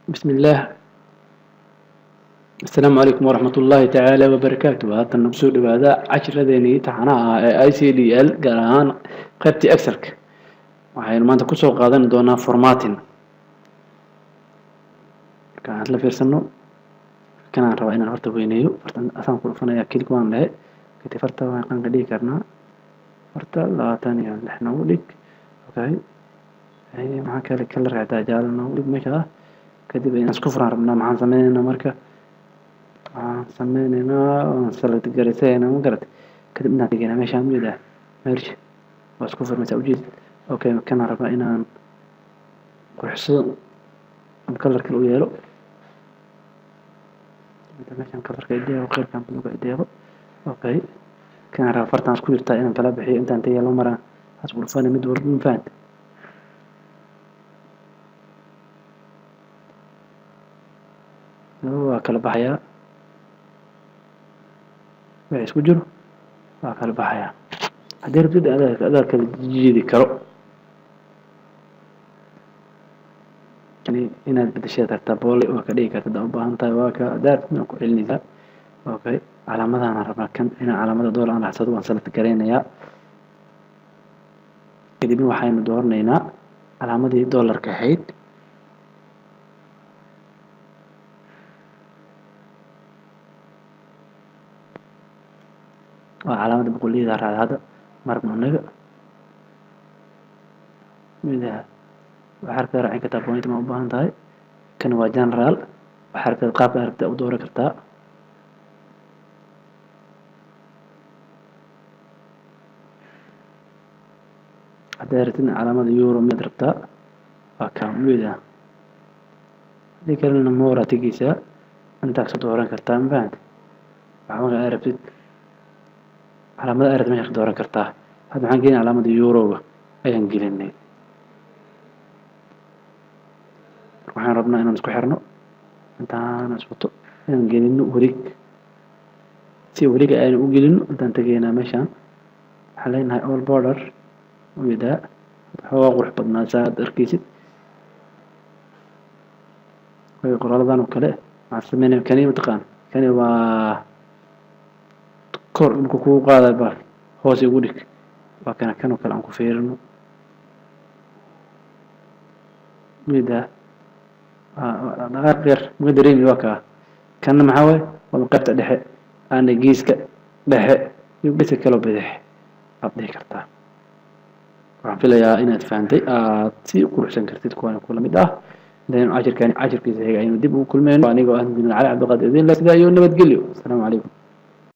بسم الله. السلام عليكم ورحمة الله تعالى وبركاته. هذا النبسود بهذا 10 ذيني تحناها اي سي دي ال قران قيبتي اكسلك waxaynu maanta ku soo qaadan doonaa formatting markaan la fiirsano kanaan rabaa inaan horta weyneeyo fartan asaan ku dhufanaya click waan leeyahay kadib farta waan ka dhigi karnaa farta 26 nagu dhig okay maxaa kale color hada jaalo nagu dhig meesha kadib inaan isku furaan rabnaa maxaan sameynaynaa marka select gareysayna ma garat kadib inaan dhigana meeshaan mid ah merge waa isku furmaysaa ujeed okay kana rabaa inaan qurxsado color kale u yeelo inta meeshaan color ka ideeyo qeybkan buluuga ideeyo okay kana rabaa fartaan isku jirtaa inaan kala bixiyo intaan ta yeelo maraan hasbu dhufana mid walba ma fahanti waa kala baxayaa wixii isku jiro waa kala baxayaa haddii rabtid adaa kala jiidi karo inaad bedeshay kartaa boole waa ka dhigi kartaa u baahan tahay waa ka daartna ku celinaysaa okay calaamadahan rabaa kan inaan calaamada dollar aan raxsado waan select gareynayaa kadib waxaynu dooranaynaa calaamadii dollarka ahayd waa calaamada boqoliyada raacada marmanaga midaha waxaad ka raacin kartaa point ma u baahan tahay kan waa general waxaad ka qaabka aragtida u dooran kartaa hadii rabtid calaamada euro mid rabtaa waa ka midaha hadii kalena moora tigisa intaas ka dooran kartaa ma fahanti waxa ma rabtid calaamada aad meesha ka dooran kartaa hadda waxaan gelinaa calaamada euro ayaan gelinay waxaan rabnaa inaan isku xirno intaan iswato inaan gelino wareeg si wareega aynu u gelino intaan tageynaa meeshaan waxaan leenahay all border wida xoogaa qurux badnaa saad arkaysid way qoraaldan oo kale waxaan sameynaa kani mataqaan kani waa kor dhulka kugu qaaday baa hoos ugu dhig waa kana kan oo kale aan ku fiirino wida dhaqaaq yar ma dareemi waa kaa kana maxaa waaye waa qaybta dhexe aan geeska dhexe iyo geeska kale bidix aad dhihi kartaa waxaan filayaa inaad fahantay aad si quruxsan kartid kuwan kula mid ah inaan ajirkiisa xiga aynu dib ugu kulmeyno anigoo ah Cali Cabdi Qaadir idin la sidaa iyo nabadgelyo. Assalaamu calaykum.